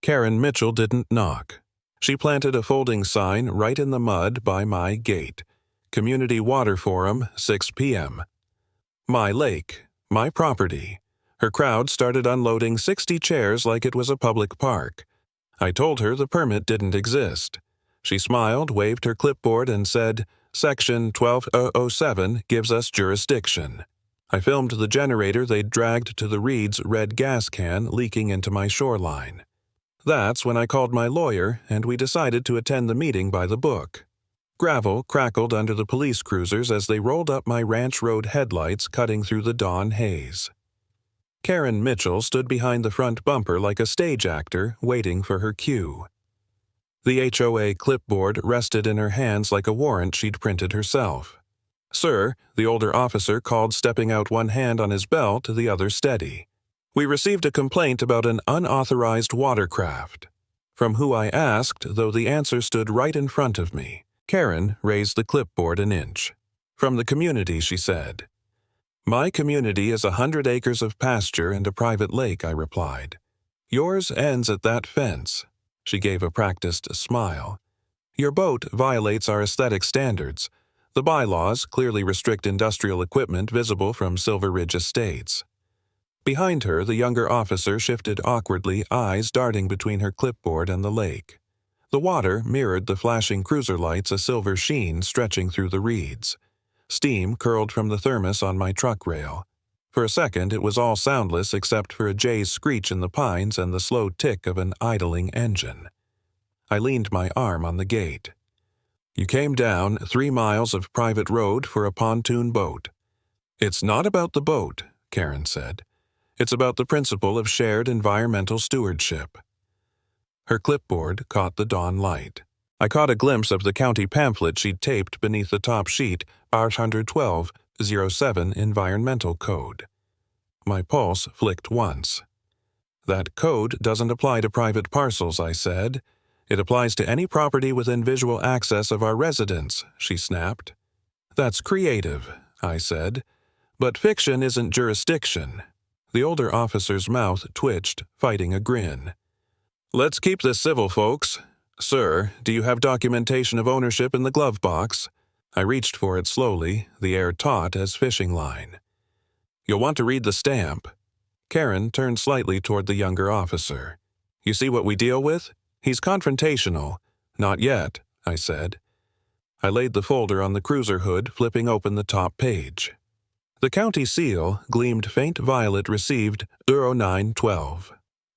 Karen Mitchell didn't knock. She planted a folding sign right in the mud by my gate. Community Water Forum, 6 p.m. My lake, my property. Her crowd started unloading 60 chairs like it was a public park. I told her the permit didn't exist. She smiled, waved her clipboard, and said, Section 12007 gives us jurisdiction. I filmed the generator they'd dragged to the Reed's red gas can leaking into my shoreline. That's when I called my lawyer, and we decided to attend the meeting by the book. Gravel crackled under the police cruisers as they rolled up my ranch road headlights cutting through the dawn haze. Karen Mitchell stood behind the front bumper like a stage actor waiting for her cue. The HOA clipboard rested in her hands like a warrant she'd printed herself. Sir, the older officer called, stepping out, one hand on his belt, the other steady. We received a complaint about an unauthorized watercraft. From who I asked, though the answer stood right in front of me. Karen raised the clipboard an inch. From the community, she said. My community is 100 acres of pasture and a private lake, I replied. Yours ends at that fence. She gave a practiced smile. Your boat violates our aesthetic standards. The bylaws clearly restrict industrial equipment visible from Silver Ridge Estates. Behind her, the younger officer shifted awkwardly, eyes darting between her clipboard and the lake. The water mirrored the flashing cruiser lights, a silver sheen stretching through the reeds. Steam curled from the thermos on my truck rail. For a second, it was all soundless except for a jay's screech in the pines and the slow tick of an idling engine. I leaned my arm on the gate. You came down 3 miles of private road for a pontoon boat. It's not about the boat, Karen said. It's about the principle of shared environmental stewardship. Her clipboard caught the dawn light. I caught a glimpse of the county pamphlet she'd taped beneath the top sheet, 812-07 Environmental Code. My pulse flicked once. That code doesn't apply to private parcels, I said. It applies to any property within visual access of our residents, she snapped. That's creative, I said. But fiction isn't jurisdiction. The older officer's mouth twitched, fighting a grin. Let's keep this civil, folks. Sir, do you have documentation of ownership in the glove box? I reached for it slowly, the air taut as fishing line. You'll want to read the stamp. Karen turned slightly toward the younger officer. You see what we deal with? He's confrontational. Not yet, I said. I laid the folder on the cruiser hood, flipping open the top page. The county seal gleamed faint violet, received 0912.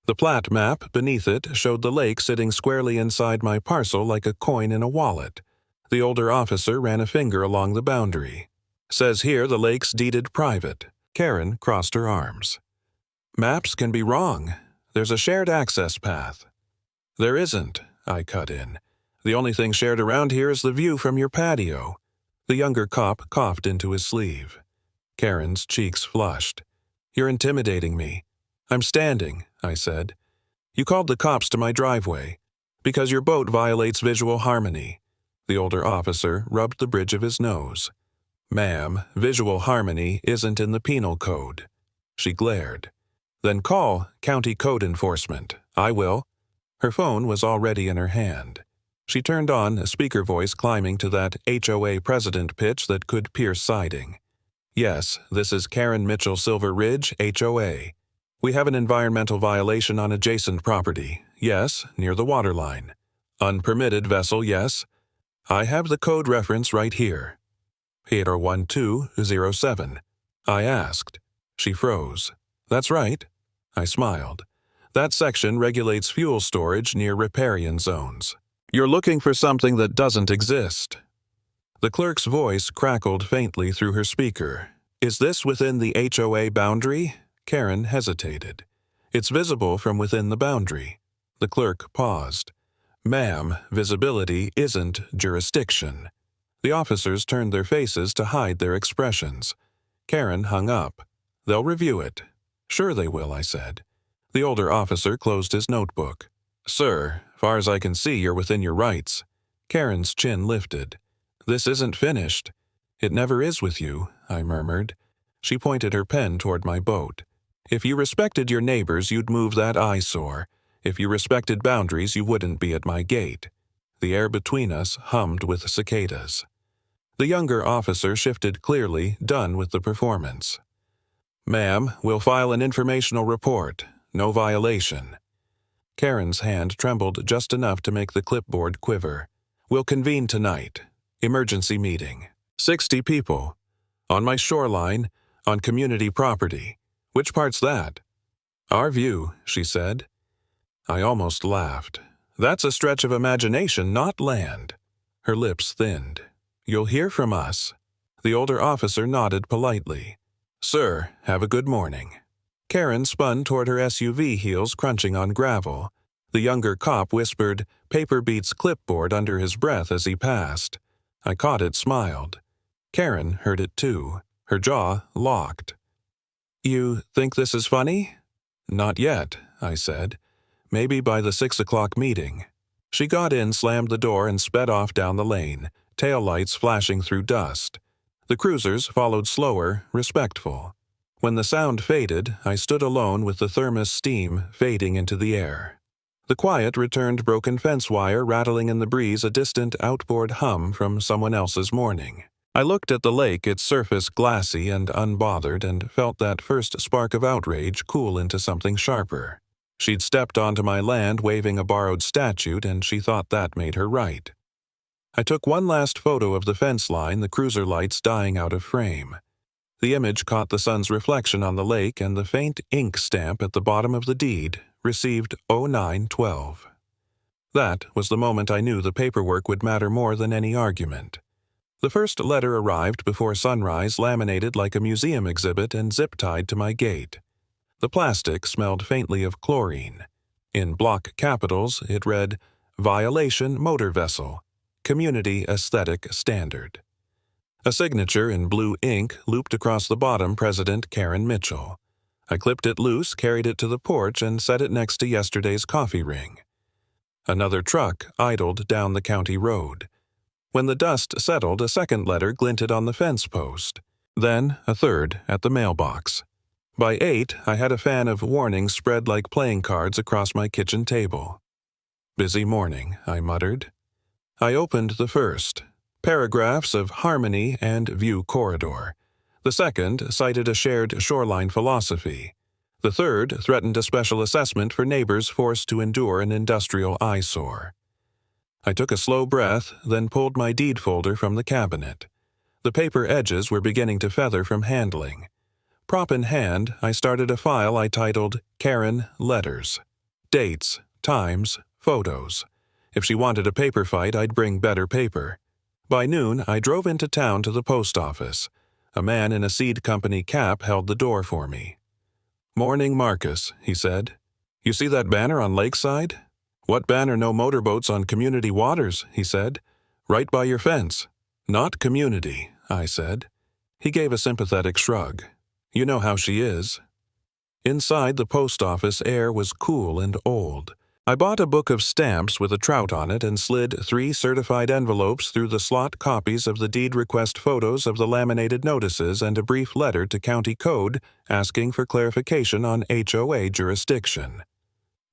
The plat map beneath it showed the lake sitting squarely inside my parcel like a coin in a wallet. The older officer ran a finger along the boundary. Says here the lake's deeded private. Karen crossed her arms. Maps can be wrong. There's a shared access path. There isn't, I cut in. The only thing shared around here is the view from your patio. The younger cop coughed into his sleeve. Karen's cheeks flushed. You're intimidating me. I'm standing, I said. You called the cops to my driveway. Because your boat violates visual harmony. The older officer rubbed the bridge of his nose. Ma'am, visual harmony isn't in the penal code. She glared. Then call county code enforcement. I will. Her phone was already in her hand. She turned on, a speaker voice climbing to that HOA president pitch that could pierce siding. Yes, this is Karen Mitchell, Silver Ridge, HOA. We have an environmental violation on adjacent property. Yes, near the waterline. Unpermitted vessel, yes. I have the code reference right here. 81207. I asked. She froze. That's right. I smiled. That section regulates fuel storage near riparian zones. You're looking for something that doesn't exist. The clerk's voice crackled faintly through her speaker. Is this within the HOA boundary? Karen hesitated. It's visible from within the boundary. The clerk paused. Ma'am, visibility isn't jurisdiction. The officers turned their faces to hide their expressions. Karen hung up. They'll review it. Sure they will, I said. The older officer closed his notebook. Sir, far as I can see, you're within your rights. Karen's chin lifted. This isn't finished. It never is with you, I murmured. She pointed her pen toward my boat. If you respected your neighbors, you'd move that eyesore. If you respected boundaries, you wouldn't be at my gate. The air between us hummed with cicadas. The younger officer shifted clearly, done with the performance. "Ma'am, we'll file an informational report. No violation." Karen's hand trembled just enough to make the clipboard quiver. "We'll convene tonight. Emergency meeting. 60 people. On my shoreline, on community property. Which part's that?" "Our view," she said. I almost laughed. "That's a stretch of imagination, not land." Her lips thinned. "You'll hear from us." The older officer nodded politely. "Sir, have a good morning." Karen spun toward her SUV, heels crunching on gravel. The younger cop whispered, "Paper beats clipboard," under his breath as he passed. I caught it, smiled. Karen heard it too, her jaw locked. "You think this is funny?" "Not yet," I said. "Maybe by the 6 o'clock meeting." She got in, slammed the door, and sped off down the lane, taillights flashing through dust. The cruisers followed slower, respectful. When the sound faded, I stood alone with the thermos steam fading into the air. The quiet returned, broken fence wire rattling in the breeze, a distant outboard hum from someone else's morning. I looked at the lake, its surface glassy and unbothered, and felt that first spark of outrage cool into something sharper. She'd stepped onto my land waving a borrowed statute, and she thought that made her right. I took one last photo of the fence line, the cruiser lights dying out of frame. The image caught the sun's reflection on the lake, and the faint ink stamp at the bottom of the deed received 0912. That was the moment I knew the paperwork would matter more than any argument. The first letter arrived before sunrise, laminated like a museum exhibit and zip-tied to my gate. The plastic smelled faintly of chlorine. In block capitals, it read, "Violation Motor Vessel. Community Aesthetic Standard." A signature in blue ink looped across the bottom, President Karen Mitchell. I clipped it loose, carried it to the porch, and set it next to yesterday's coffee ring. Another truck idled down the county road. When the dust settled, a second letter glinted on the fence post. Then a third at the mailbox. By 8, I had a fan of warnings spread like playing cards across my kitchen table. "Busy morning," I muttered. I opened the first. Paragraphs of harmony and view corridor. The second cited a shared shoreline philosophy. The third threatened a special assessment for neighbors forced to endure an industrial eyesore. I took a slow breath, then pulled my deed folder from the cabinet. The paper edges were beginning to feather from handling. Prop in hand, I started a file I titled Karen Letters. Dates, times, photos. If she wanted a paper fight, I'd bring better paper. By noon, I drove into town to the post office. A man in a seed company cap held the door for me. "Morning, Marcus," he said. "You see that banner on Lakeside?" "What banner? No motorboats on community waters," he said. "Right by your fence." "Not community," I said. He gave a sympathetic shrug. "You know how she is." Inside the post office, air was cool and old. I bought a book of stamps with a trout on it and slid 3 certified envelopes through the slot copies of the deed request, photos of the laminated notices, and a brief letter to County Code asking for clarification on HOA jurisdiction.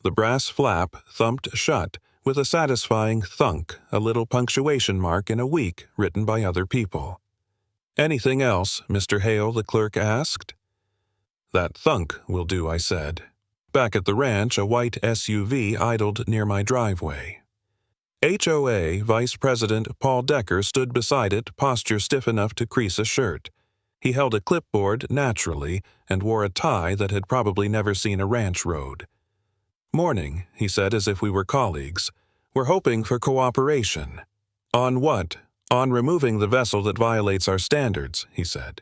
The brass flap thumped shut with a satisfying thunk, a little punctuation mark in a week written by other people. "Anything else?" Mr. Hale, the clerk, asked. "That thunk will do," I said. Back at the ranch, a white SUV idled near my driveway. HOA Vice President Paul Decker stood beside it, posture stiff enough to crease a shirt. He held a clipboard naturally and wore a tie that had probably never seen a ranch road. "Morning," he said as if we were colleagues. "We're hoping for cooperation." "On what?" "On removing the vessel that violates our standards," he said.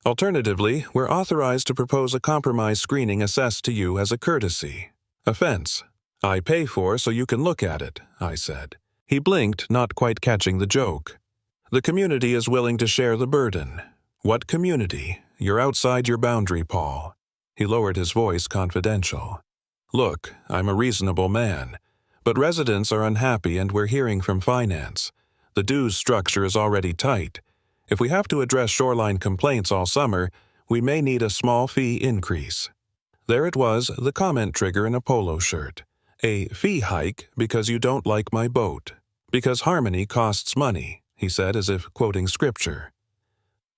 "Alternatively, we're authorized to propose a compromise screening assessed to you as a courtesy. Offense. I pay for so you can look at it," I said. He blinked, not quite catching the joke. "The community is willing to share the burden." "What community? You're outside your boundary, Paul." He lowered his voice, confidential. "Look, I'm a reasonable man, but residents are unhappy and we're hearing from finance. The dues structure is already tight. If we have to address shoreline complaints all summer, we may need a small fee increase." There it was, the comment trigger in a polo shirt. A fee hike because you don't like my boat. Because harmony costs money, he said as if quoting scripture.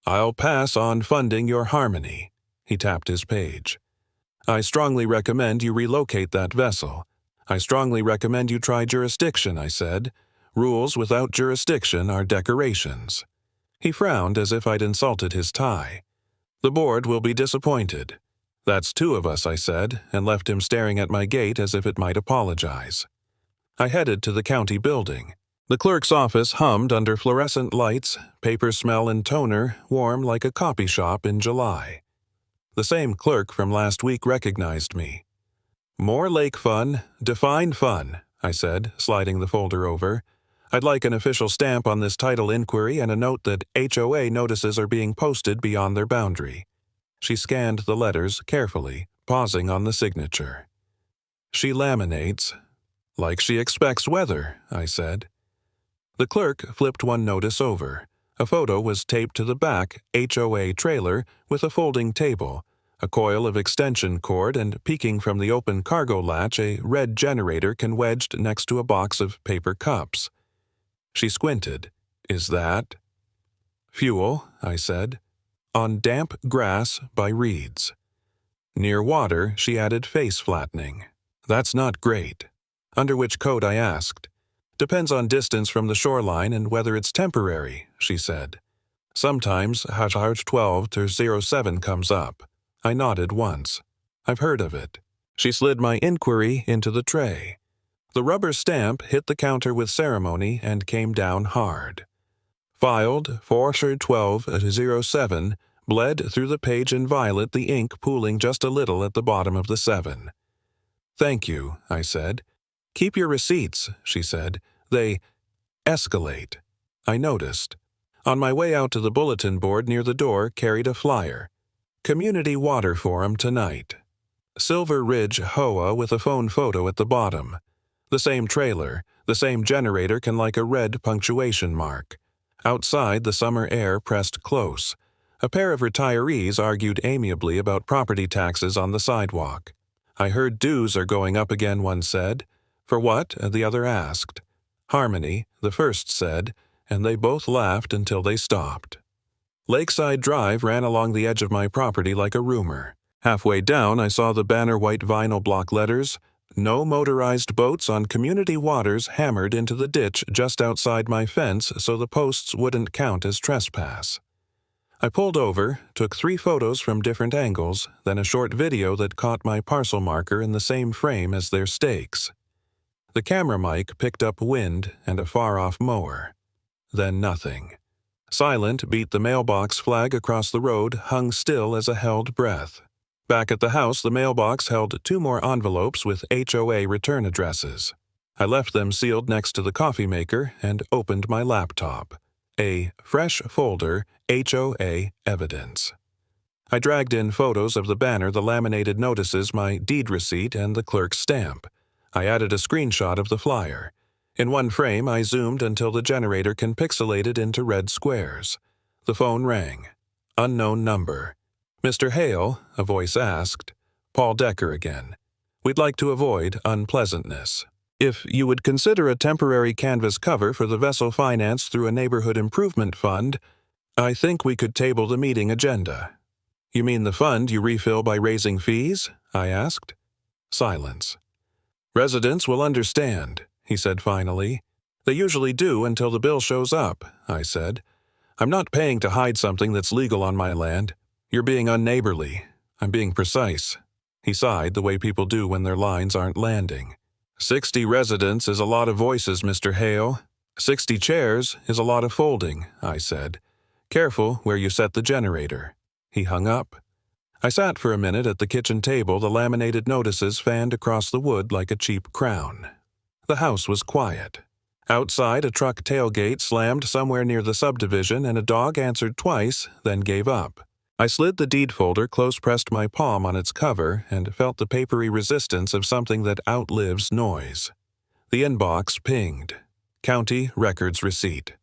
I'll pass on funding your harmony. He tapped his page. I strongly recommend you relocate that vessel. I strongly recommend you try jurisdiction, I said. Rules without jurisdiction are decorations. He frowned as if I'd insulted his tie. The board will be disappointed. That's two of us, I said, and left him staring at my gate as if it might apologize. I headed to the county building. The clerk's office hummed under fluorescent lights, paper smell and toner, warm like a copy shop in July. The same clerk from last week recognized me. More lake fun, define fun, I said, sliding the folder over. I'd like an official stamp on this title inquiry and a note that HOA notices are being posted beyond their boundary. She scanned the letters carefully, pausing on the signature. She laminates. Like she expects weather, I said. The clerk flipped one notice over. A photo was taped to the back HOA trailer with a folding table, a coil of extension cord, and peeking from the open cargo latch a red generator can wedged next to a box of paper cups. She squinted. Is that? Fuel, I said. On damp grass by reeds. Near water, she added face flattening. That's not great. Under which code, I asked. Depends on distance from the shoreline and whether it's temporary, she said. Sometimes # 12 to 07 comes up. I nodded once. I've heard of it. She slid my inquiry into the tray. The rubber stamp hit the counter with ceremony and came down hard. Filed 4/12/07, bled through the page in violet, the ink pooling just a little at the bottom of the 7. Thank you, I said. Keep your receipts, she said. They escalate. I noticed. On my way out to the bulletin board near the door carried a flyer. Community Water Forum tonight. Silver Ridge HOA with a phone photo at the bottom. The same trailer, the same generator can like a red punctuation mark. Outside, the summer air pressed close. A pair of retirees argued amiably about property taxes on the sidewalk. I heard dues are going up again, one said. For what? The other asked. Harmony, the first said, and they both laughed until they stopped. Lakeside Drive ran along the edge of my property like a rumor. Halfway down, I saw the banner white vinyl block letters, "No motorized boats on community waters," hammered into the ditch just outside my fence so the posts wouldn't count as trespass. I pulled over, took 3 photos from different angles, then a short video that caught my parcel marker in the same frame as their stakes. The camera mic picked up wind and a far-off mower. Then nothing. Silent beat the mailbox flag across the road, hung still as a held breath. Back at the house, the mailbox held 2 more envelopes with HOA return addresses. I left them sealed next to the coffee maker and opened my laptop. A fresh folder, HOA evidence. I dragged in photos of the banner, the laminated notices, my deed receipt, and the clerk's stamp. I added a screenshot of the flyer. In one frame, I zoomed until the generator can pixelate it into red squares. The phone rang. Unknown number. Mr. Hale, a voice asked. Paul Decker again. We'd like to avoid unpleasantness. If you would consider a temporary canvas cover for the vessel finance through a neighborhood improvement fund, I think we could table the meeting agenda. You mean the fund you refill by raising fees? I asked. Silence. Residents will understand, he said finally. They usually do until the bill shows up, I said. I'm not paying to hide something that's legal on my land. You're being unneighborly. I'm being precise. He sighed the way people do when their lines aren't landing. 60 residents is a lot of voices, Mr. Hale. 60 chairs is a lot of folding, I said. Careful where you set the generator. He hung up. I sat for a minute at the kitchen table, the laminated notices fanned across the wood like a cheap crown. The house was quiet. Outside, a truck tailgate slammed somewhere near the subdivision and a dog answered twice, then gave up. I slid the deed folder, close-pressed my palm on its cover, and felt the papery resistance of something that outlives noise. The inbox pinged. County Records Receipt.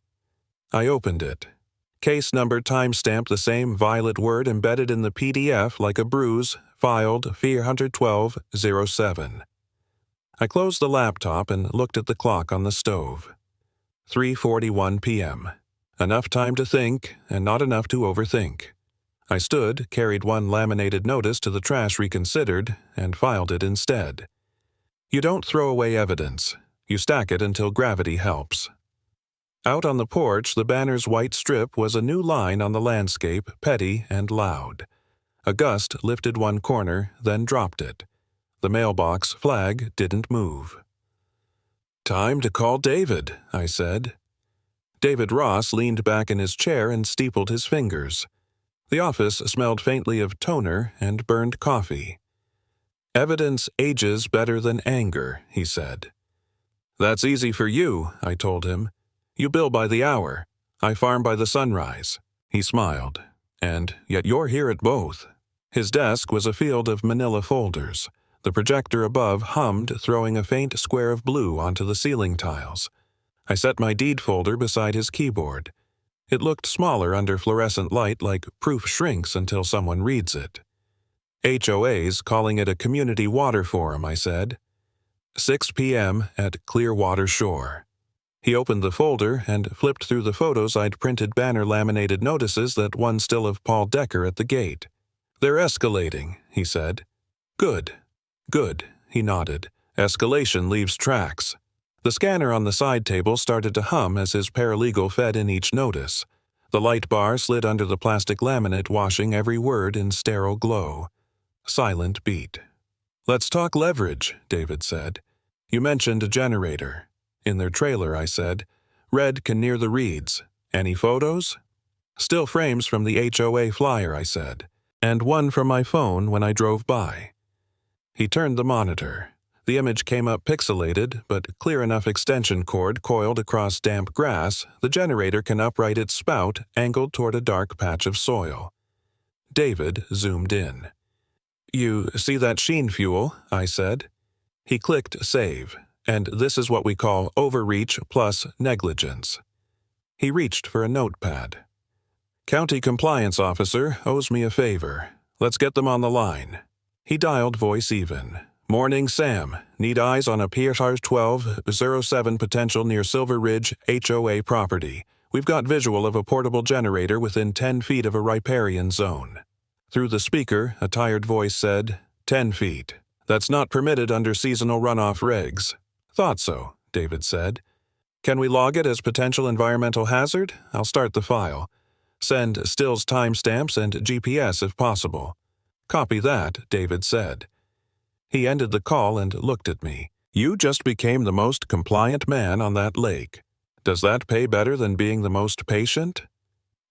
I opened it. Case number timestamp the same violet word embedded in the PDF like a bruise, filed 4/12/07. I closed the laptop and looked at the clock on the stove. 3:41 p.m. Enough time to think, and not enough to overthink. I stood, carried one laminated notice to the trash reconsidered, and filed it instead. You don't throw away evidence. You stack it until gravity helps. Out on the porch, the banner's white strip was a new line on the landscape, petty and loud. A gust lifted one corner, then dropped it. The mailbox flag didn't move. "Time to call David," I said. David Ross leaned back in his chair and steepled his fingers. The office smelled faintly of toner and burned coffee. "Evidence ages better than anger," he said. "That's easy for you," I told him. "You bill by the hour. I farm by the sunrise." He smiled. "And yet you're here at both." His desk was a field of manila folders. The projector above hummed, throwing a faint square of blue onto the ceiling tiles. I set my deed folder beside his keyboard. It looked smaller under fluorescent light, like proof shrinks until someone reads it. HOA's calling it a community water forum, I said. 6 p.m. at Clearwater Shore. He opened the folder and flipped through the photos I'd printed banner laminated notices that one still of Paul Decker at the gate. "They're escalating," he said. "Good. Good," he nodded. "Escalation leaves tracks." The scanner on the side table started to hum as his paralegal fed in each notice. The light bar slid under the plastic laminate, washing every word in sterile glow. Silent beat. "Let's talk leverage," David said. "You mentioned a generator." "In their trailer," I said. "Red can near the reeds. Any photos?" "Still frames from the HOA flyer," I said. "And one from my phone when I drove by." He turned the monitor. The image came up pixelated, but clear enough extension cord coiled across damp grass, the generator can upright its spout angled toward a dark patch of soil. David zoomed in. "You see that sheen fuel?" I said. He clicked save, and this is what we call overreach plus negligence. He reached for a notepad. "County compliance officer owes me a favor. Let's get them on the line." He dialed voice even. "Morning, Sam. Need eyes on a PSR 1207 potential near Silver Ridge HOA property. We've got visual of a portable generator within 10 feet of a riparian zone." Through the speaker, a tired voice said, 10 feet. That's not permitted under seasonal runoff regs." "Thought so," David said. "Can we log it as potential environmental hazard? I'll start the file. Send stills timestamps and GPS if possible." "Copy that," David said. He ended the call and looked at me. "You just became the most compliant man on that lake. Does that pay better than being the most patient?"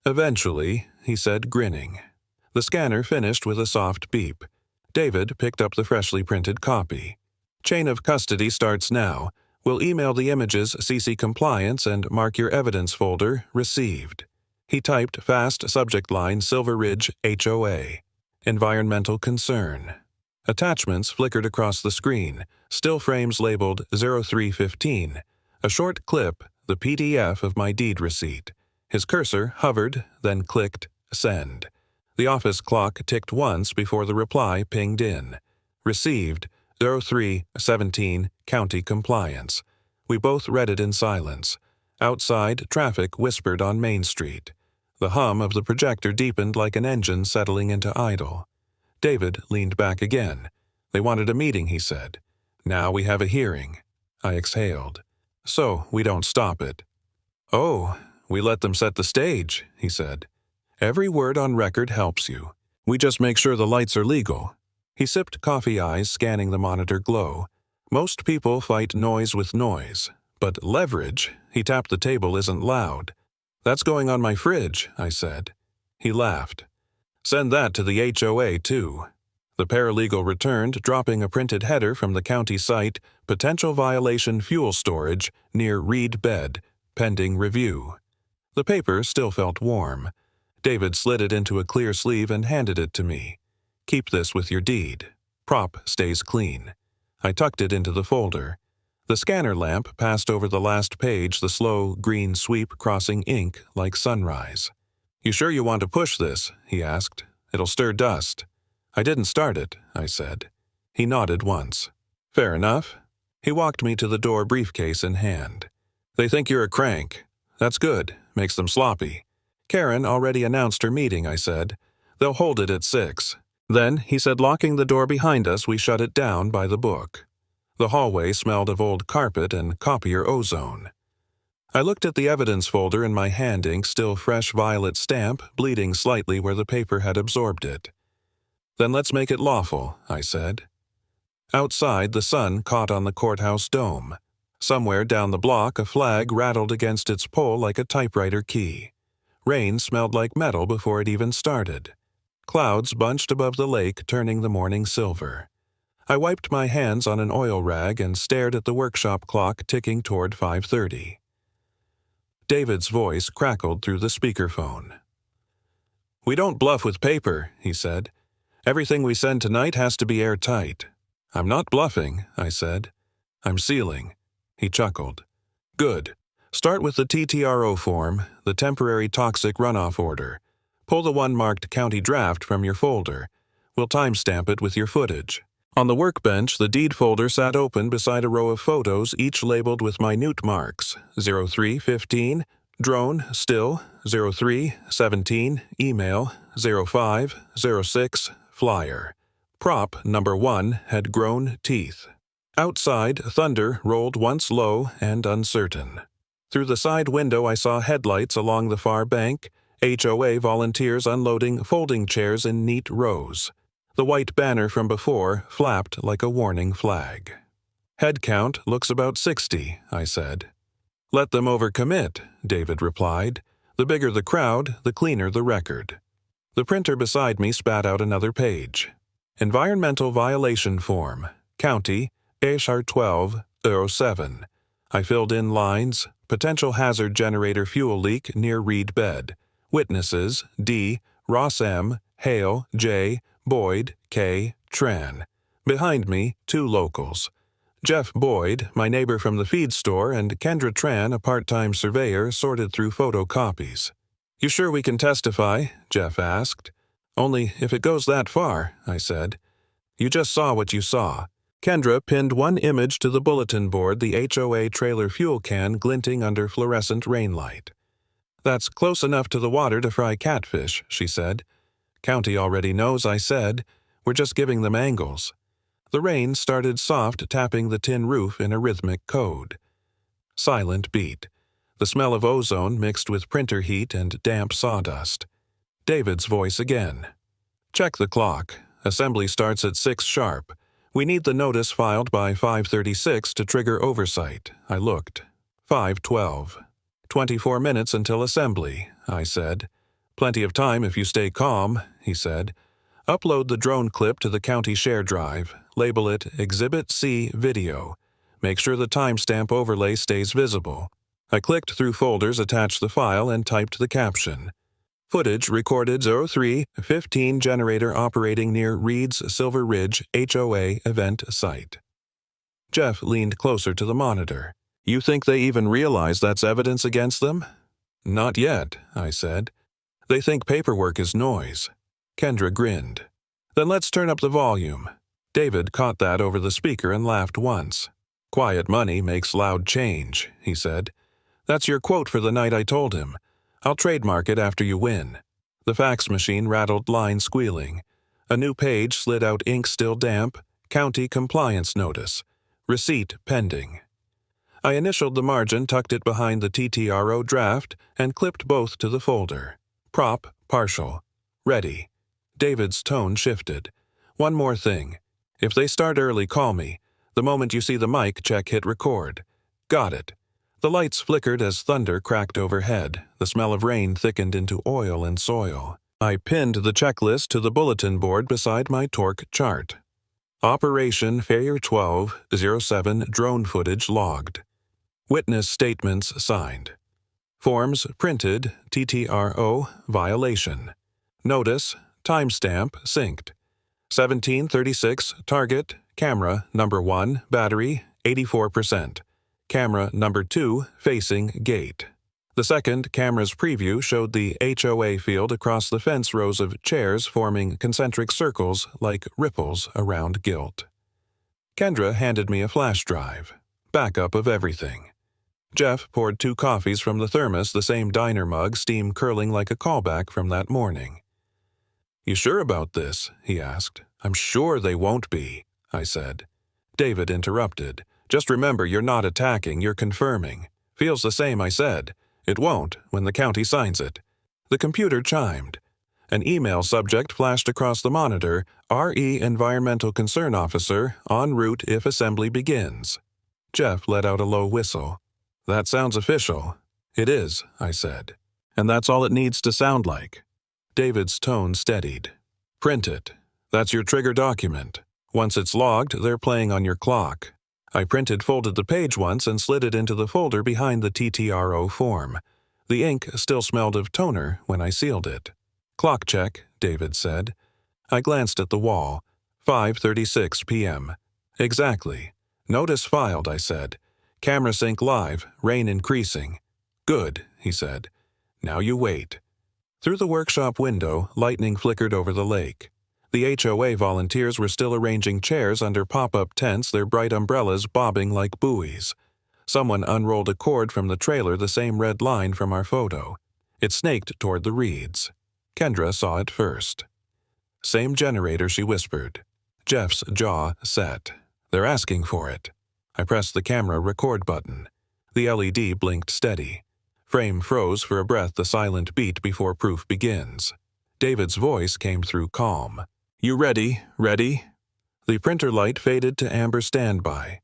"Eventually," he said, grinning. The scanner finished with a soft beep. David picked up the freshly printed copy. "Chain of custody starts now. We'll email the images, CC compliance, and mark your evidence folder received." He typed fast subject line Silver Ridge HOA. Environmental concern. Attachments flickered across the screen, still frames labeled 0315, a short clip, the PDF of my deed receipt. His cursor hovered, then clicked send. The office clock ticked once before the reply pinged in. Received, 0317, County Compliance. We both read it in silence. Outside, traffic whispered on Main Street. The hum of the projector deepened like an engine settling into idle. David leaned back again. "They wanted a meeting," he said. "Now we have a hearing." I exhaled. "So we don't stop it." "Oh, we let them set the stage," he said. "Every word on record helps you. We just make sure the lights are legal." He sipped coffee, eyes scanning the monitor glow. "Most people fight noise with noise, but leverage," he tapped the table, "isn't loud." "That's going on my fridge," I said. He laughed. "Send that to the HOA, too." The paralegal returned, dropping a printed header from the county site, "Potential violation fuel storage near Reed Bed, pending review." The paper still felt warm. David slid it into a clear sleeve and handed it to me. "Keep this with your deed. Prop stays clean." I tucked it into the folder. The scanner lamp passed over the last page, the slow green sweep crossing ink like sunrise. "You sure you want to push this?" he asked. "It'll stir dust." "I didn't start it," I said. He nodded once. "Fair enough." He walked me to the door, briefcase in hand. They think you're a crank. That's good. Makes them sloppy. Karen already announced her meeting, I said. They'll hold it at 6. Then, he said, locking the door behind us, we shut it down by the book. The hallway smelled of old carpet and copier ozone. I looked at the evidence folder in my hand ink, still fresh violet stamp, bleeding slightly where the paper had absorbed it. Then let's make it lawful, I said. Outside, the sun caught on the courthouse dome. Somewhere down the block, a flag rattled against its pole like a typewriter key. Rain smelled like metal before it even started. Clouds bunched above the lake, turning the morning silver. I wiped my hands on an oil rag and stared at the workshop clock ticking toward 5:30. David's voice crackled through the speakerphone. "We don't bluff with paper," he said. "Everything we send tonight has to be airtight." "I'm not bluffing," I said. "I'm sealing." He chuckled. "Good. Start with the TTRO form, the temporary toxic runoff order. Pull the one marked County Draft from your folder. We'll timestamp it with your footage." On the workbench, the deed folder sat open beside a row of photos, each labeled with minute marks: 0315, drone, still, 0317, email, 0506, flyer. Prop number 1 had grown teeth. Outside, thunder rolled once low and uncertain. Through the side window I saw headlights along the far bank, HOA volunteers unloading folding chairs in neat rows. The white banner from before flapped like a warning flag. "Head count looks about 60, I said. "Let them overcommit," David replied. "The bigger the crowd, the cleaner the record." The printer beside me spat out another page. Environmental violation form, County, HR 1207. I filled in lines: potential hazard generator fuel leak near Reed Bed. Witnesses: D, Ross M, Hale, J, Boyd, K, Tran. Behind me, 2 locals. Jeff Boyd, my neighbor from the feed store, and Kendra Tran, a part-time surveyor, sorted through photocopies. "You sure we can testify?" Jeff asked. "Only if it goes that far," I said. "You just saw what you saw." Kendra pinned one image to the bulletin board, the HOA trailer fuel can glinting under fluorescent rain light. "That's close enough to the water to fry catfish," she said. "County already knows," I said. "We're just giving them angles." The rain started soft, tapping the tin roof in a rhythmic code. Silent beat. The smell of ozone mixed with printer heat and damp sawdust. David's voice again. "Check the clock. Assembly starts at 6 sharp. We need the notice filed by 5:36 to trigger oversight." I looked. 5:12. 24 minutes until assembly, I said. "Plenty of time if you stay calm," he said. "Upload the drone clip to the county share drive. Label it Exhibit C Video. Make sure the timestamp overlay stays visible." I clicked through folders, attached the file, and typed the caption. Footage recorded 0315 generator operating near Reed's Silver Ridge HOA event site. Jeff leaned closer to the monitor. "You think they even realize that's evidence against them?" "Not yet," I said. "They think paperwork is noise." Kendra grinned. "Then let's turn up the volume." David caught that over the speaker and laughed once. "Quiet money makes loud change," he said. "That's your quote for the night," I told him. "I'll trademark it after you win." The fax machine rattled, line squealing. A new page slid out, ink still damp. County compliance notice. Receipt pending. I initialed the margin, tucked it behind the TTRO draft, and clipped both to the folder. Prop, partial. Ready. David's tone shifted. "One more thing. If they start early, call me. The moment you see the mic, check hit record." "Got it." The lights flickered as thunder cracked overhead. The smell of rain thickened into oil and soil. I pinned the checklist to the bulletin board beside my torque chart. Operation Failure 12-07 drone footage logged. Witness statements signed. Forms printed, TTRO, violation. Notice, timestamp synced. 17:36, target, camera number 1, battery, 84%. Camera number 2, facing gate. The second camera's preview showed the HOA field across the fence, rows of chairs forming concentric circles like ripples around gilt. Kendra handed me a flash drive. Backup of everything. Jeff poured 2 coffees from the thermos, the same diner mug, steam curling like a callback from that morning. "You sure about this?" he asked. "I'm sure they won't be," I said. David interrupted. "Just remember, you're not attacking, you're confirming. Feels the same, I said. It won't when the county signs it." The computer chimed. An email subject flashed across the monitor: RE Environmental Concern Officer, en route if assembly begins. Jeff let out a low whistle. "That sounds official." "It is," I said. "And that's all it needs to sound like." David's tone steadied. "Print it. That's your trigger document. Once it's logged, they're playing on your clock." I folded the page once, and slid it into the folder behind the TTRO form. The ink still smelled of toner when I sealed it. "Clock check," David said. I glanced at the wall. 5:36 p.m. "Exactly. Notice filed," I said. "Camera sync live, rain increasing." "Good," he said. "Now you wait." Through the workshop window, lightning flickered over the lake. The HOA volunteers were still arranging chairs under pop-up tents, their bright umbrellas bobbing like buoys. Someone unrolled a cord from the trailer, the same red line from our photo. It snaked toward the reeds. Kendra saw it first. "Same generator," she whispered. Jeff's jaw set. "They're asking for it." I pressed the camera record button. The LED blinked steady. Frame froze for a breath, the silent beat before proof begins. David's voice came through calm. "You ready? Ready?" The printer light faded to amber standby.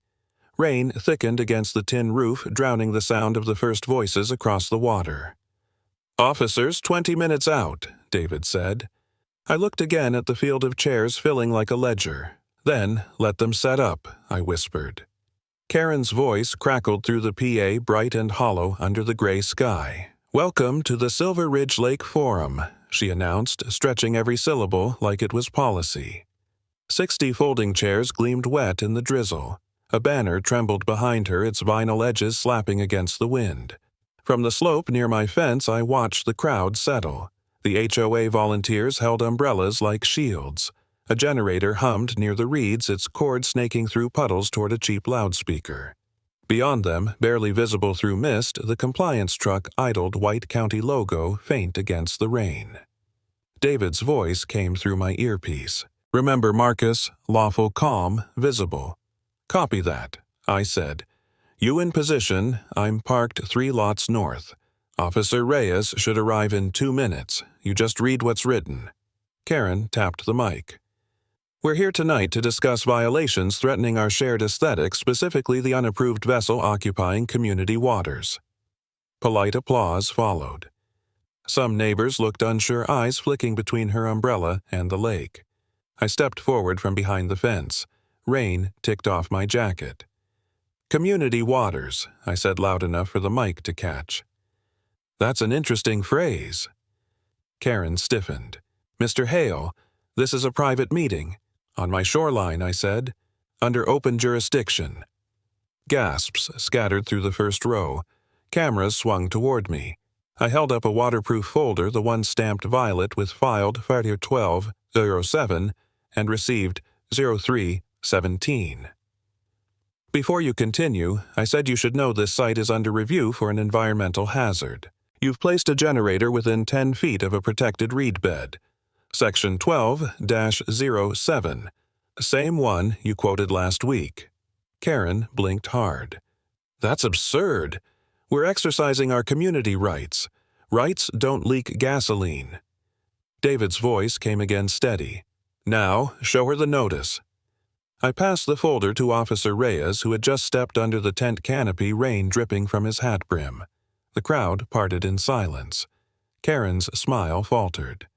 Rain thickened against the tin roof, drowning the sound of the first voices across the water. "Officers 20 minutes out," David said. I looked again at the field of chairs filling like a ledger. "Then let them set up," I whispered. Karen's voice crackled through the PA, bright and hollow under the gray sky. "Welcome to the Silver Ridge Lake Forum," she announced, stretching every syllable like it was policy. 60 folding chairs gleamed wet in the drizzle. A banner trembled behind her, its vinyl edges slapping against the wind. From the slope near my fence, I watched the crowd settle. The HOA volunteers held umbrellas like shields. A generator hummed near the reeds, its cord snaking through puddles toward a cheap loudspeaker. Beyond them, barely visible through mist, the compliance truck idled, white county logo faint against the rain. David's voice came through my earpiece. "Remember, Marcus, lawful calm, visible." "Copy that," I said. "You in position, I'm parked 3 lots north. Officer Reyes should arrive in 2 minutes. You just read what's written." Karen tapped the mic. "We're here tonight to discuss violations threatening our shared aesthetics, specifically the unapproved vessel occupying community waters." Polite applause followed. Some neighbors looked unsure, eyes flicking between her umbrella and the lake. I stepped forward from behind the fence. Rain ticked off my jacket. "Community waters," I said loud enough for the mic to catch. "That's an interesting phrase." Karen stiffened. "Mr. Hale, this is a private meeting. On my shoreline," I said. "Under open jurisdiction." Gasps scattered through the first row. Cameras swung toward me. I held up a waterproof folder, the one stamped violet with filed 12/07 and received 03/17. "Before you continue, I said you should know this site is under review for an environmental hazard. You've placed a generator within 10 feet of a protected reed bed. Section 12-07. Same one you quoted last week." Karen blinked hard. "That's absurd. We're exercising our community rights. Rights don't leak gasoline." David's voice came again steady. "Now, show her the notice." I passed the folder to Officer Reyes, who had just stepped under the tent canopy, rain dripping from his hat brim. The crowd parted in silence. Karen's smile faltered.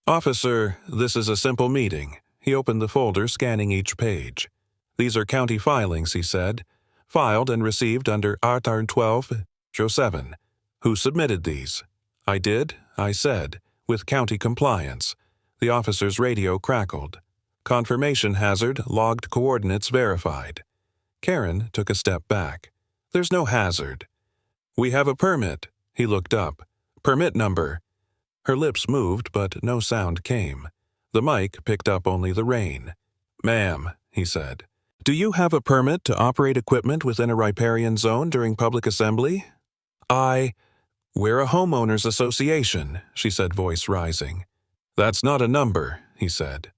"Officer, this is a simple meeting." He opened the folder, scanning each page. "These are county filings," he said. "Filed and received under Art 12-07. Who submitted these?" "I did," I said, "with county compliance." The officer's radio crackled. "Confirmation hazard, logged coordinates verified." Karen took a step back. "There's no hazard." "We have a permit." He looked up. "Permit number." Her lips moved, but no sound came. The mic picked up only the rain. "Ma'am," he said, Do you have a permit to operate equipment within a riparian zone during public assembly? We're a homeowners association, she said, voice rising. That's not a number, he said.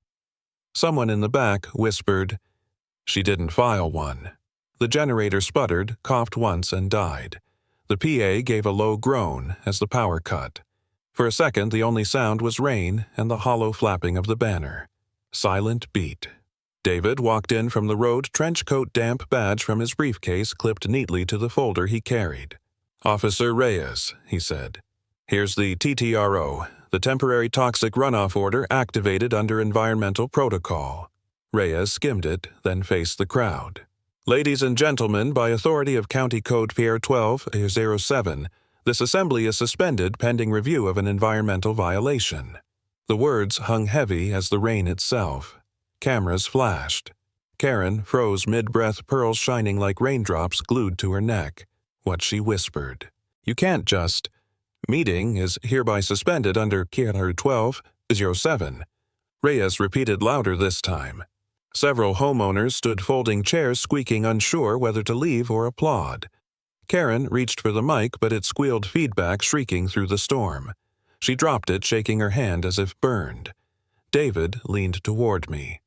Someone in the back whispered, She didn't file one. The generator sputtered, coughed once, and died. The PA gave a low groan as the power cut. For a second, the only sound was rain and the hollow flapping of the banner. Silent beat. David walked in from the road, trench coat damp badge from his briefcase clipped neatly to the folder he carried. Officer Reyes, he said. Here's the TTRO, the Temporary Toxic Runoff Order activated under environmental protocol. Reyes skimmed it, then faced the crowd. Ladies and gentlemen, by authority of County Code PR 1207, this assembly is suspended pending review of an environmental violation. The words hung heavy as the rain itself. Cameras flashed. Karen froze mid-breath, pearls shining like raindrops glued to her neck. What she whispered. You can't just. Meeting is hereby suspended under catered 1207. Reyes repeated louder this time. Several homeowners stood folding chairs, squeaking, unsure whether to leave or applaud. Karen reached for the mic, but it squealed feedback, shrieking through the storm. She dropped it, shaking her hand as if burned. David leaned toward me.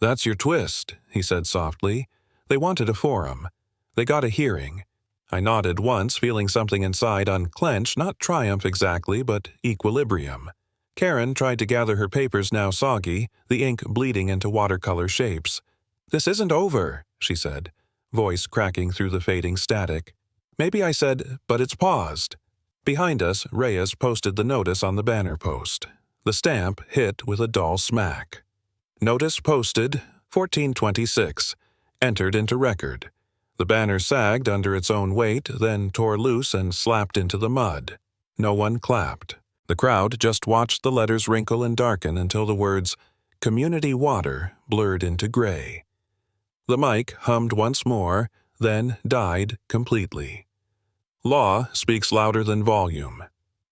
That's your twist, he said softly. They wanted a forum. They got a hearing. I nodded once, feeling something inside unclench, not triumph exactly, but equilibrium. Karen tried to gather her papers, now soggy, the ink bleeding into watercolor shapes. This isn't over, she said, voice cracking through the fading static. Maybe I said, but it's paused. Behind us, Reyes posted the notice on the banner post. The stamp hit with a dull smack. Notice posted, 1426, entered into record. The banner sagged under its own weight, then tore loose and slapped into the mud. No one clapped. The crowd just watched the letters wrinkle and darken until the words, Community Water, blurred into gray. The mic hummed once more, then died completely. Law speaks louder than volume.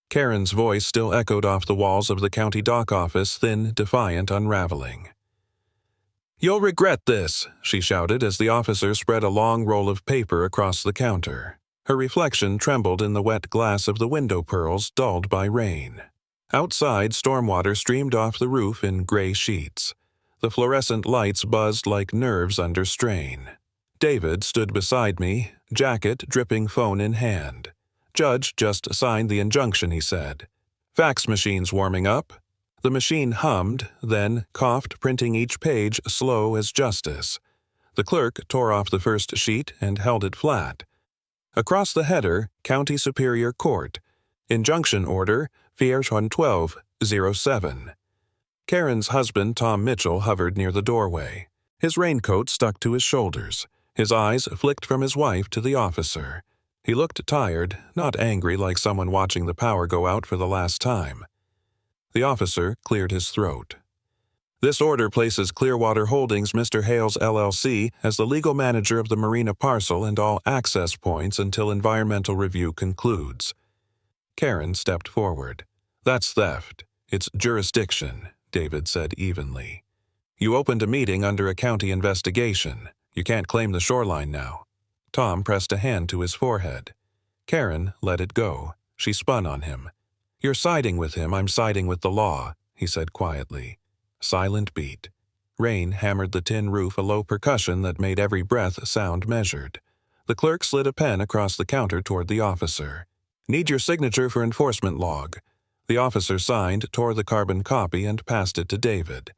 Karen's voice still echoed off the walls of the county dock office, thin, defiant, unraveling. You'll regret this, she shouted as the officer spread a long roll of paper across the counter. Her reflection trembled in the wet glass of the window pearls, dulled by rain. Outside, stormwater streamed off the roof in gray sheets. The fluorescent lights buzzed like nerves under strain. David stood beside me, jacket dripping, phone in hand. Judge just signed the injunction, he said. Fax machine's warming up. The machine hummed, then coughed, printing each page slow as justice. The clerk tore off the first sheet and held it flat. Across the header, County Superior Court. Injunction Order, PR 1207. Karen's husband, Tom Mitchell, hovered near the doorway. His raincoat stuck to his shoulders. His eyes flicked from his wife to the officer. He looked tired, not angry like someone watching the power go out for the last time. The officer cleared his throat. This order places Clearwater Holdings Mr. Hales LLC as the legal manager of the marina parcel and all access points until environmental review concludes. Karen stepped forward. That's theft. It's jurisdiction, David said evenly. You opened a meeting under a county investigation. You can't claim the shoreline now. Tom pressed a hand to his forehead. Karen let it go. She spun on him. You're siding with him, I'm siding with the law, he said quietly. Silent beat. Rain hammered the tin roof, a low percussion that made every breath sound measured. The clerk slid a pen across the counter toward the officer. Need your signature for enforcement log. The officer signed, tore the carbon copy, and passed it to David.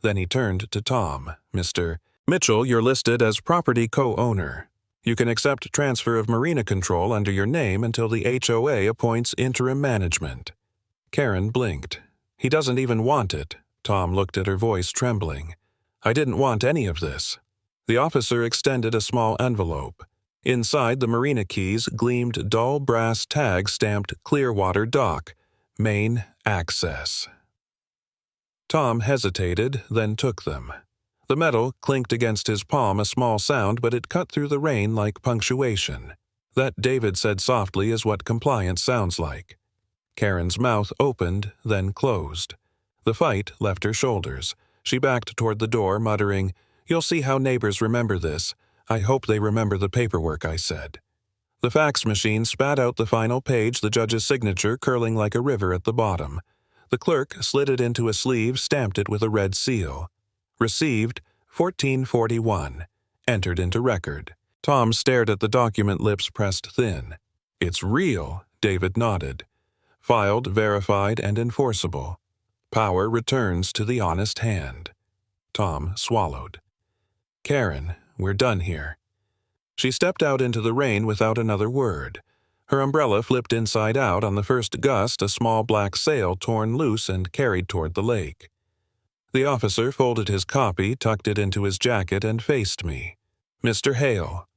Then he turned to Tom. Mr. Mitchell, you're listed as property co-owner. You can accept transfer of marina control under your name until the HOA appoints interim management. Karen blinked. He doesn't even want it. Tom looked at her, voice trembling. I didn't want any of this. The officer extended a small envelope. Inside, the marina keys gleamed dull brass tags stamped Clearwater Dock, Main Access. Tom hesitated, then took them. The metal clinked against his palm, a small sound, but it cut through the rain like punctuation. That, David said softly, is what compliance sounds like. Karen's mouth opened, then closed. The fight left her shoulders. She backed toward the door, muttering, You'll see how neighbors remember this. I hope they remember the paperwork," I said. The fax machine spat out the final page, the judge's signature curling like a river at the bottom. The clerk slid it into a sleeve, stamped it with a red seal. Received, 1441. Entered into record. Tom stared at the document, lips pressed thin. "It's real," David nodded. "Filed, verified, and enforceable. Power returns to the honest hand." Tom swallowed. "Karen, we're done here." She stepped out into the rain without another word. Her umbrella flipped inside out on the first gust, a small black sail torn loose and carried toward the lake. The officer folded his copy, tucked it into his jacket, and faced me. "Mr. Hale,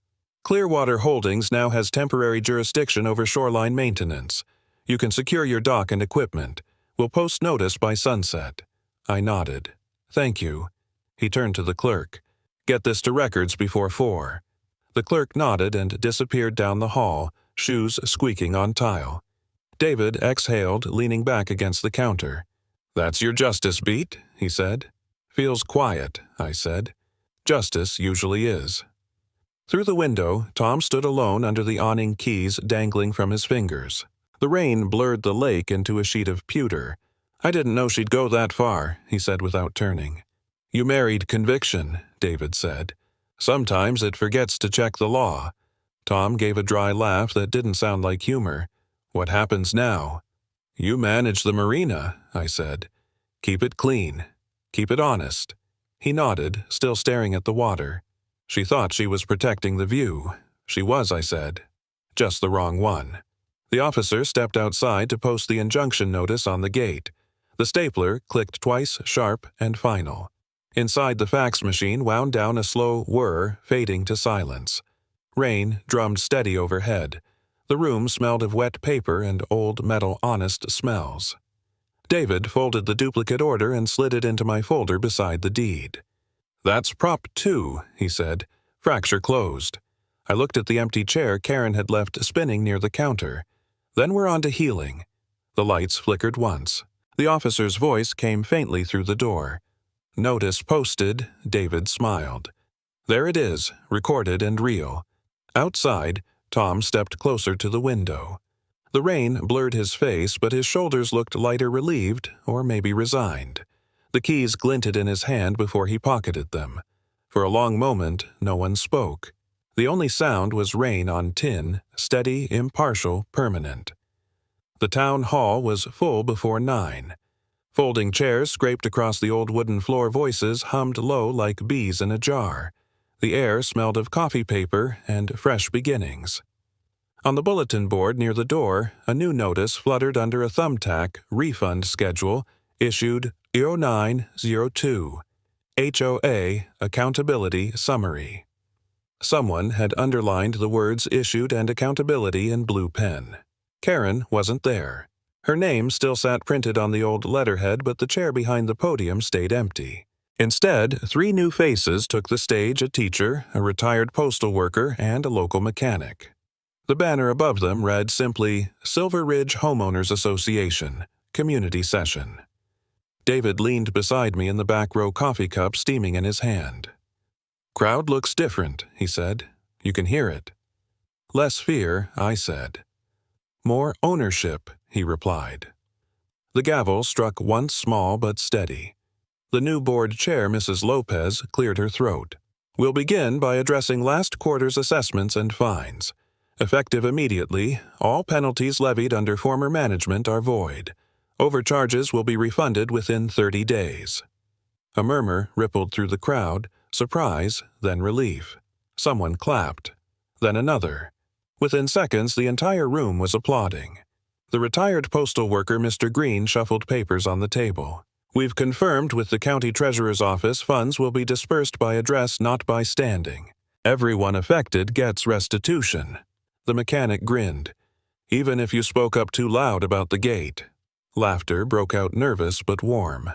Clearwater Holdings now has temporary jurisdiction over shoreline maintenance. You can secure your dock and equipment. We'll post notice by sunset." I nodded. "Thank you." He turned to the clerk. "Get this to records before 4. The clerk nodded and disappeared down the hall, shoes squeaking on tile. David exhaled, leaning back against the counter. "That's your justice beat," he said. "Feels quiet," I said. "Justice usually is." Through the window, Tom stood alone under the awning keys dangling from his fingers. The rain blurred the lake into a sheet of pewter. "I didn't know she'd go that far," he said without turning. "You married conviction," David said. "Sometimes it forgets to check the law." Tom gave a dry laugh that didn't sound like humor. "What happens now?" "You manage the marina," I said. "Keep it clean. Keep it honest." He nodded, still staring at the water. "She thought she was protecting the view." "She was," I said. "Just the wrong one." The officer stepped outside to post the injunction notice on the gate. The stapler clicked twice, sharp and final. Inside, the fax machine wound down a slow whir, fading to silence. Rain drummed steady overhead. The room smelled of wet paper and old metal honest smells. David folded the duplicate order and slid it into my folder beside the deed. "That's Prop 2, he said. "Fracture closed." I looked at the empty chair Karen had left spinning near the counter. "Then we're on to healing." The lights flickered once. The officer's voice came faintly through the door. "Notice posted," David smiled. "There it is, recorded and real." Outside, Tom stepped closer to the window. The rain blurred his face, but his shoulders looked lighter, relieved, or maybe resigned. The keys glinted in his hand before he pocketed them. For a long moment, no one spoke. The only sound was rain on tin, steady, impartial, permanent. The town hall was full before 9. Folding chairs scraped across the old wooden floor, voices hummed low like bees in a jar. The air smelled of coffee paper and fresh beginnings. On the bulletin board near the door, a new notice fluttered under a thumbtack, refund schedule, issued 0902. HOA Accountability Summary. Someone had underlined the words issued and accountability in blue pen. Karen wasn't there. Her name still sat printed on the old letterhead, but the chair behind the podium stayed empty. Instead, 3 new faces took the stage: a teacher, a retired postal worker, and a local mechanic. The banner above them read simply, "Silver Ridge Homeowners Association, Community Session." David leaned beside me in the back row, coffee cup steaming in his hand. "Crowd looks different," he said. "You can hear it." "Less fear," I said. "More ownership," he replied. The gavel struck once, small but steady. The new board chair, Mrs. Lopez, cleared her throat. "We'll begin by addressing last quarter's assessments and fines. Effective immediately, all penalties levied under former management are void. Overcharges will be refunded within 30 days. A murmur rippled through the crowd, surprise, then relief. Someone clapped. Then another. Within seconds, the entire room was applauding. The retired postal worker, Mr. Green, shuffled papers on the table. "We've confirmed with the county treasurer's office funds will be dispersed by address, not by standing. Everyone affected gets restitution." The mechanic grinned. "Even if you spoke up too loud about the gate." Laughter broke out, nervous but warm.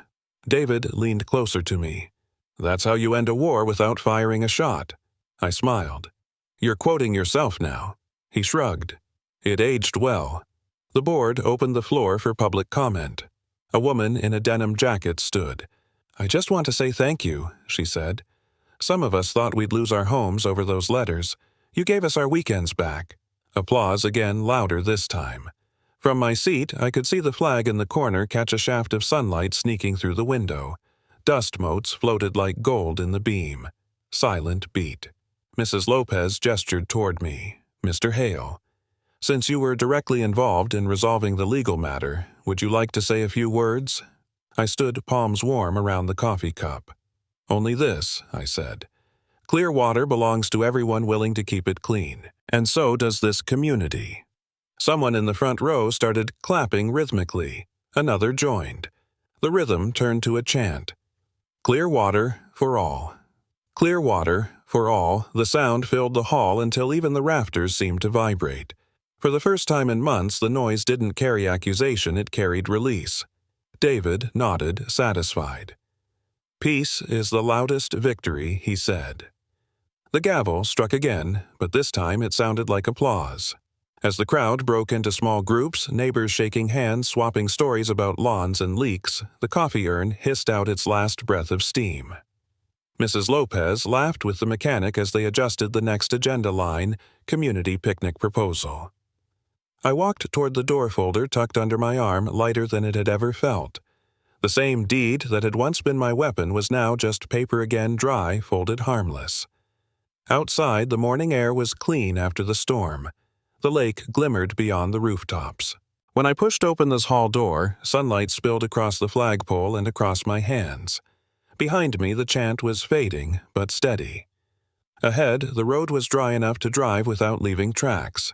David leaned closer to me. "That's how you end a war without firing a shot." I smiled. "You're quoting yourself now." He shrugged. It aged well. The board opened the floor for public comment. A woman in a denim jacket stood. "I just want to say thank you," she said. Some of us thought we'd lose our homes over those letters. You gave us our weekends back." Applause again, louder this time. From my seat, I could see the flag in the corner catch a shaft of sunlight sneaking through the window. Dust motes floated like gold in the beam. Silent beat. Mrs. Lopez gestured toward me. "Mr. Hale, since you were directly involved in resolving the legal matter, would you like to say a few words?" I stood palms warm around the coffee cup. "Only this," I said. "Clear water belongs to everyone willing to keep it clean, and so does this community." Someone in the front row started clapping rhythmically. Another joined. The rhythm turned to a chant. "Clear water for all. Clear water for all." The sound filled the hall until even the rafters seemed to vibrate. For the first time in months, the noise didn't carry accusation, it carried release. David nodded, satisfied. "Peace is the loudest victory," he said. The gavel struck again, but this time it sounded like applause. As the crowd broke into small groups, neighbors shaking hands, swapping stories about lawns and leaks, the coffee urn hissed out its last breath of steam. Mrs. Lopez laughed with the mechanic as they adjusted the next agenda line, community picnic proposal. I walked toward the door folder tucked under my arm, lighter than it had ever felt. The same deed that had once been my weapon was now just paper again, dry, folded harmless. Outside, the morning air was clean after the storm. The lake glimmered beyond the rooftops. When I pushed open this hall door, sunlight spilled across the flagpole and across my hands. Behind me, the chant was fading, but steady. Ahead, the road was dry enough to drive without leaving tracks.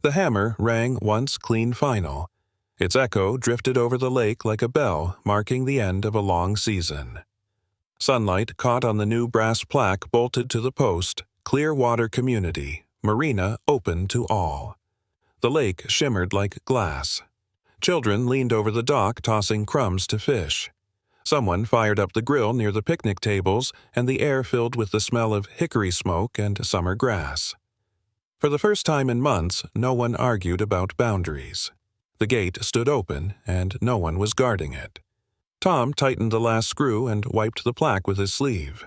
The hammer rang once clean final. Its echo drifted over the lake like a bell, marking the end of a long season. Sunlight caught on the new brass plaque bolted to the post, "Clear Water Community. Marina open to all." The lake shimmered like glass. Children leaned over the dock, tossing crumbs to fish. Someone fired up the grill near the picnic tables, and the air filled with the smell of hickory smoke and summer grass. For the first time in months, no one argued about boundaries. The gate stood open, and no one was guarding it. Tom tightened the last screw and wiped the plaque with his sleeve.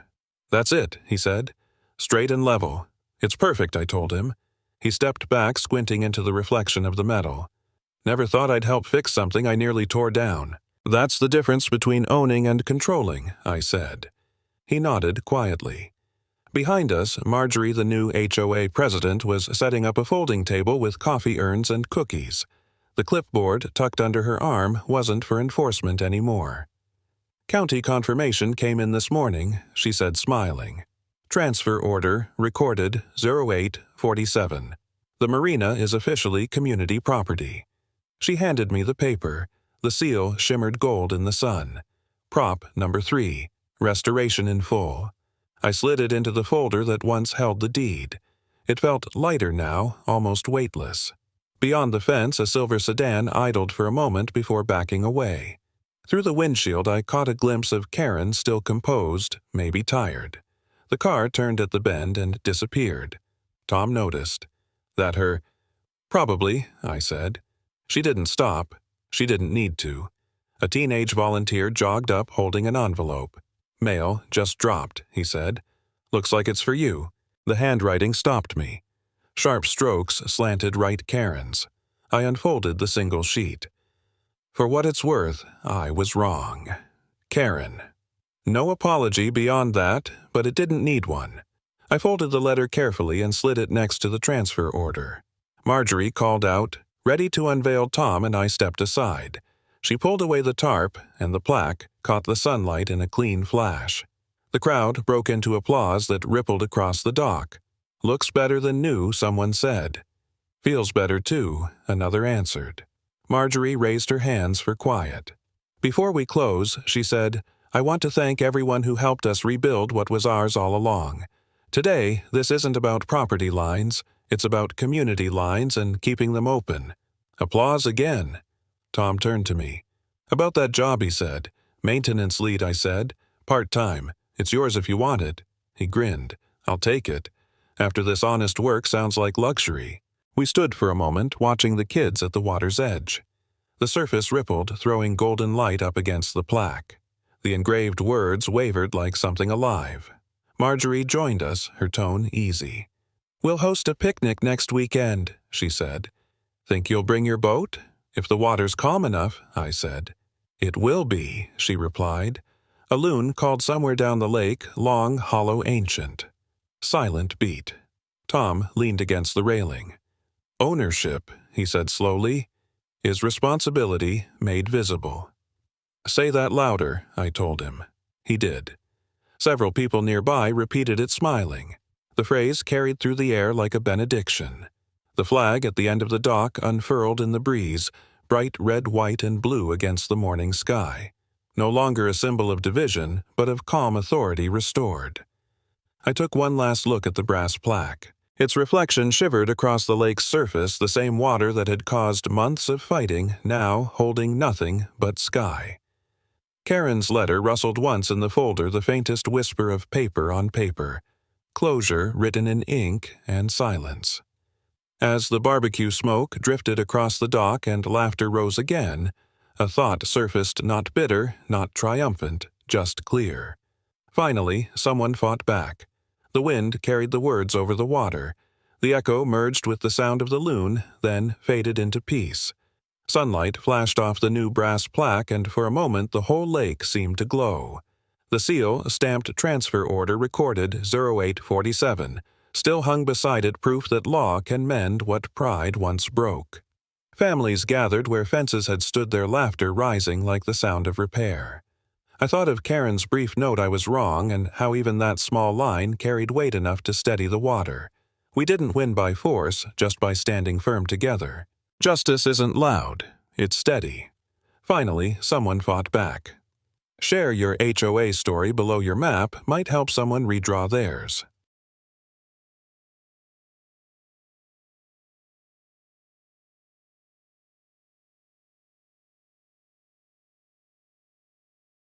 "That's it," he said. "Straight and level." "It's perfect," I told him. He stepped back, squinting into the reflection of the metal. "Never thought I'd help fix something I nearly tore down." "That's the difference between owning and controlling," I said. He nodded quietly. Behind us, Marjorie, the new HOA president, was setting up a folding table with coffee urns and cookies. The clipboard tucked under her arm wasn't for enforcement anymore. "County confirmation came in this morning," she said, smiling. "Transfer order recorded 0847. The marina is officially community property." She handed me the paper. The seal shimmered gold in the sun. Prop number 3, restoration in full. I slid it into the folder that once held the deed. It felt lighter now, almost weightless. Beyond the fence, a silver sedan idled for a moment before backing away. Through the windshield, I caught a glimpse of Karen, still composed, maybe tired. The car turned at the bend and disappeared. Tom noticed. "That her?" "Probably," I said. She didn't stop. She didn't need to. A teenage volunteer jogged up holding an envelope. "Mail just dropped," he said. "Looks like it's for you." The handwriting stopped me. Sharp strokes slanted right Karen's. I unfolded the single sheet. For what it's worth, I was wrong. Karen. No apology beyond that, but it didn't need one. I folded the letter carefully and slid it next to the transfer order. Marjorie called out, "Ready to unveil Tom," and I stepped aside. She pulled away the tarp, and the plaque caught the sunlight in a clean flash. The crowd broke into applause that rippled across the dock. "Looks better than new," someone said. "Feels better, too," another answered. Marjorie raised her hands for quiet. Before we close, she said, "I want to thank everyone who helped us rebuild what was ours all along. Today, this isn't about property lines, it's about community lines and keeping them open." Applause again. Tom turned to me. "About that job," he said. "Maintenance lead," I said. "Part-time. It's yours if you want it." He grinned. "I'll take it. After this honest work sounds like luxury." We stood for a moment, watching the kids at the water's edge. The surface rippled, throwing golden light up against the plaque. The engraved words wavered like something alive. Marjorie joined us, her tone easy. "We'll host a picnic next weekend," she said. "Think you'll bring your boat?" "If the water's calm enough," I said. "It will be," she replied. A loon called somewhere down the lake, long, hollow, ancient. Silent beat. Tom leaned against the railing. "Ownership," he said slowly, "is responsibility made visible." "Say that louder," I told him. He did. Several people nearby repeated it smiling. The phrase carried through the air like a benediction. The flag at the end of the dock unfurled in the breeze, bright red, white, and blue against the morning sky. No longer a symbol of division, but of calm authority restored. I took one last look at the brass plaque. Its reflection shivered across the lake's surface, the same water that had caused months of fighting, now holding nothing but sky. Karen's letter rustled once in the folder, the faintest whisper of paper on paper. Closure written in ink and silence. As the barbecue smoke drifted across the dock and laughter rose again, a thought surfaced, not bitter, not triumphant, just clear. Finally, someone fought back. The wind carried the words over the water. The echo merged with the sound of the loon, then faded into peace. Sunlight flashed off the new brass plaque, and for a moment the whole lake seemed to glow. The seal, stamped transfer order recorded 0847, still hung beside it, proof that law can mend what pride once broke. Families gathered where fences had stood, their laughter rising like the sound of repair. I thought of Karen's brief note I was wrong, and how even that small line carried weight enough to steady the water. We didn't win by force, just by standing firm together. Justice isn't loud, it's steady. Finally, someone fought back. Share your HOA story below your map might help someone redraw theirs.